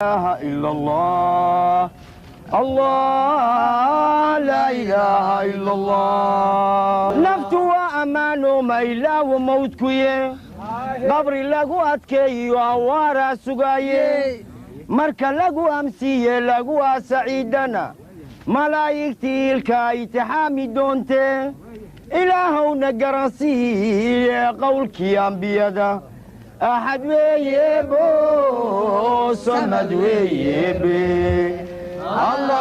إله إلا الله الله لا إله إلا الله نفت وأمان ما إلا وموتكوية قبر لغو أتكي وأوارا سقاية مركا لغو أمسية لغو سعيدنا ملايكتي الكاي تحامي دونتي إلهو نقرسي قولك يا أنبيادا أحد ويبو صمد ويبي الله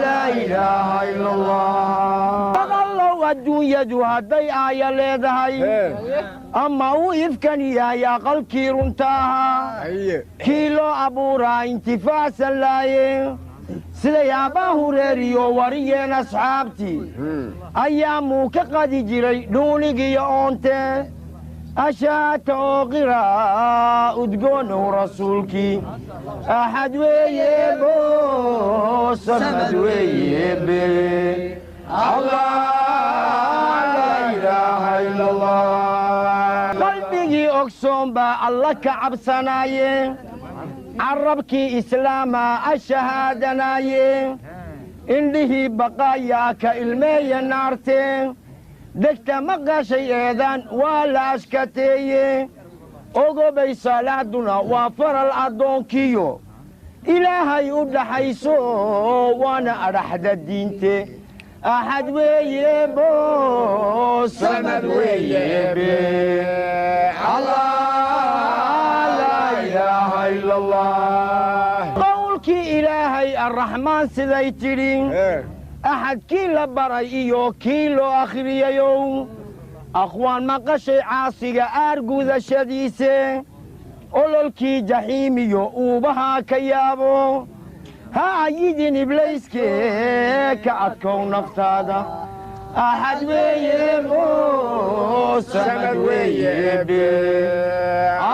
لا إله إلا الله الله الدنيا هدي آية ليدهي أما ويفكن يا قلبي رنتاها كيلو أبورا انتفاس اللاي سيدي أبا هريريو وريين أصحابتي أيامو كقد جري دونك يا أنت أشات قراء أدقونه رسولك أحد ويبو صمد ويبي الله لا إله إلا الله قلبي أقسم بالله كعب سناي عربك إسلام الشهادة ناي إنه بقاياك إلمي نارتين دكت مقاشي إذن ولا أشكتي أقوبي صلاتنا وفر الأرضون كيو إلهي أبدا حيثو وانا أرحد الدينتي أحد ويبو صمد ويبي الله لا إله إلا الله قولك إلهي الرحمن سيديترين أحد كيلو بريئيو كيلو أخرييو أخوان مقاشي عاصية أرقو ذا شديسي أولولكي جحيميو وبها كيابو ها يدين إبليسكي كأتكو نفتادا أحد ويبو سمد ويبي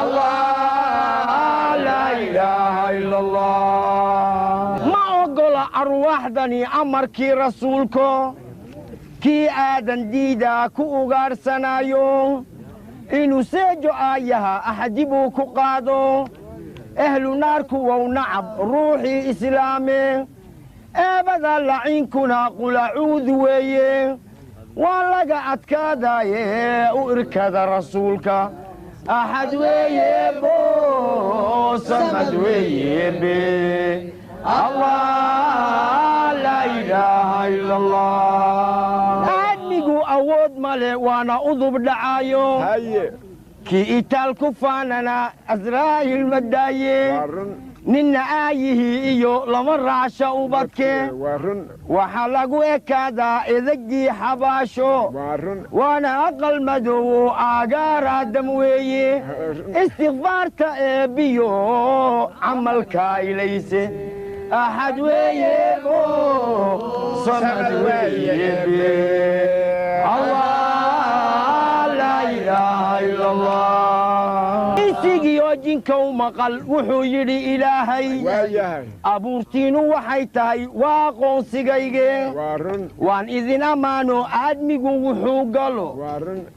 الله لا إله إلا الله أرواحدني أمركي رسولكو كي آدن ديدا كو غارسنايو إنو سيجو آيها أحجبو كو قادو أهل ناركو ونعب روحي إسلامي أبدا لعينكنا قل أعوذ ويه والله أتكادا وإركاد رسولك أحد ويبو صمد ويبي الله لا إله إلا الله أدمجو أود مالي وأنا أضرب دعايو كي إتال كفاننا أزراي المداية نن آيه إيو لمر عشاء بدك وحلقوا إكادا إذجي حباشو وأنا أقل مدو آقار دموي استغفار تأبيو عملك إليسي أحد ويبو صمد ويبي الله لا إله إلا الله إسيقي وجنك ومقل وحو يري إلهي أبورتين وحيتاي واقون سيقايقي وان إذن أمانو آدميقو وحو قالو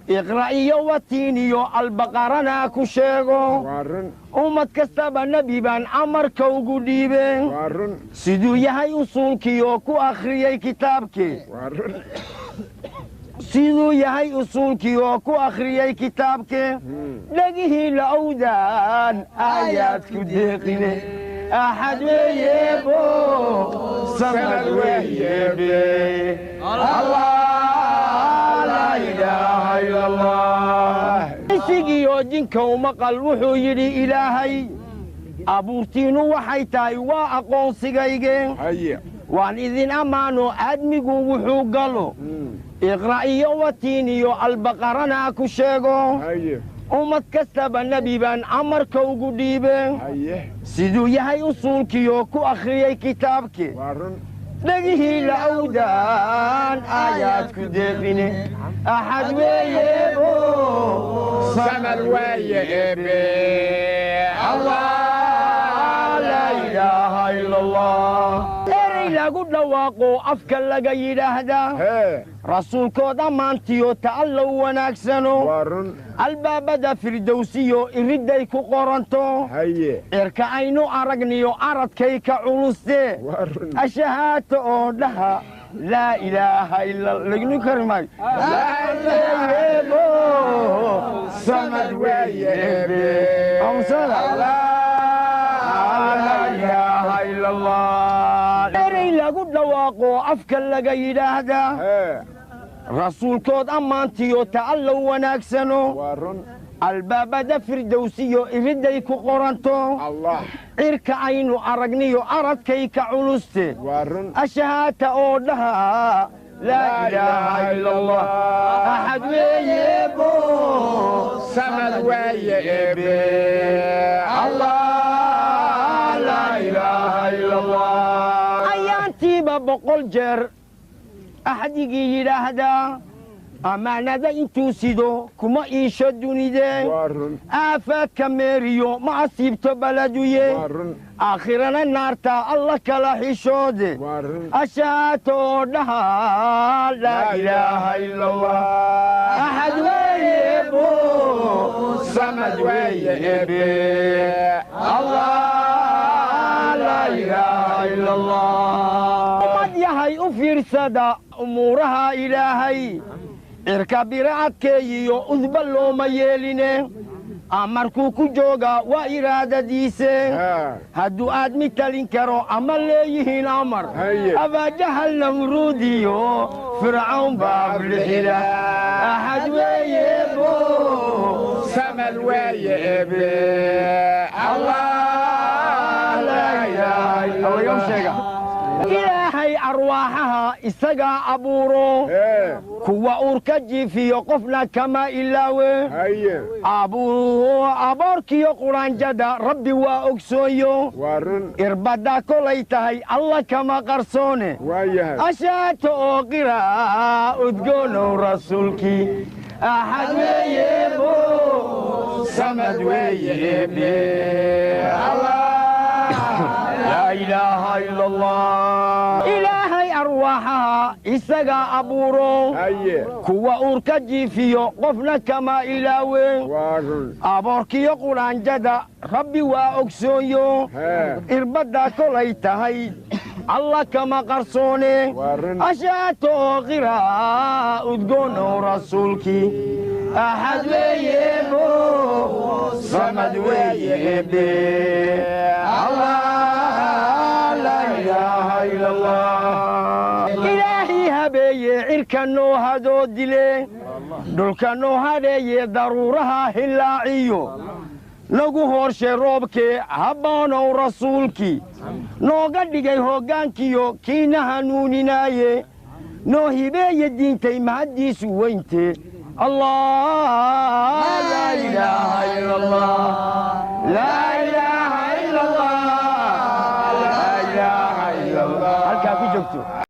إقرأي واتينيو البقرنا كشيغو أمت كستابا نبيبان أمركو قديبين سيدو يهي أصولكيو كو أخريي كتابكي سيدو يهي أصولكيو كو أخريي كتابكي لقيه لأودان آيات كديقيني أحد ويبو صمد ويبي الله لا إله إلا الله إسيقيو جنكو ومقل وحو يري إلهي أبورتينو وحيتاي واقون سيقايقين وان إذن أمانو أدميقو وحو قالو إقرأيو واتينيو البقرنا كشيغو أمت كستابا نبيبان أمركو قديبين سيدو يهي أصولكيو كو أخريي كتابكي لقيه لأودان آيات كديقيني أحد ويبو صمد ويبي الله لا إله إلا الله إري لقود لواقو أفكا لقايد أهدا rasuulkood ammaantiyo ta'allow wanaagsano albaabada firdowsiyo iridday ku qoranto cirka aynu aragniyo aradkay ka culuste ashahaato oo dhaha laa ilaaha illa lagnu karimay samad weeyebe amsada laa ilaaha illa allah eray lagu dhawaaqo afka laga yidhaahdaa rasuulkood ammaantiyo ta'allow wanaagsano albaabada firdowsiyo iridday ku qoranto cirka aynu aragniyo aradkay ka culuste ashahaata oo dhaha laa ilaaha illa allah axad weeyebo samad weeyebe allah laa ilaaha illa allah ayaantiiba 100 jeer axdigii yidhaahdaa ammaanada intuu sido kuma iisho dunideen aafaadka meeriyo ma asiibto baladuye aakhirana naarta alla kala xishoode ashahaato oo dhaha laa ilaaha illa allah axad weeyebo samad weeyebe allah laa ilaaha illa allah umad yahay u fiirsada umuuraha ilaahay cirka biracadkeeyiyo udba looma yeeline amarkuu ku jooga waa iraadadiise hadduu aadmi talin karo ama leeyihiin amar abaajahal namruudiyo fircawn baa ablixila axad weeyebo samad weeyebe allah laa ilaaha illa allah ilaahay arwaaxaha isagaa abuuro kuwa uurka jiifiyo qofna kama ilaawe aboorkiyo quraanjada rabbi waa ogsoonyo irbadda kolay tahay alla kama qarsoone ashaato oo qira udgoonow rasuulkii axad weeyebo samad weeyebe laa ilaaha illa allah ilaahay arwaaxaha isagaa abuuro kuwa uurka jiifiyo qofna kama ilaawe aboorkiyo quraanjada rabbi waa ogsoonyo irbadda kolay tahay alla kama qarsoone ashaato oo qira udgoonow rasuulkii axad weeyebo samad weeyebe ilaahay habeeye cirka noo hadoo dile dhulka noo hadheeye daruuraha hillaaciyo nagu hoorshe roobkee habboonow rasuulkii nooga dhigay hoggaankiyo kiina hanuuninaaye noo hibeeye diintay mahaddiisu weynte allah laa ilaaha illa allah laa ilaaha illa allah halkaa ku joogto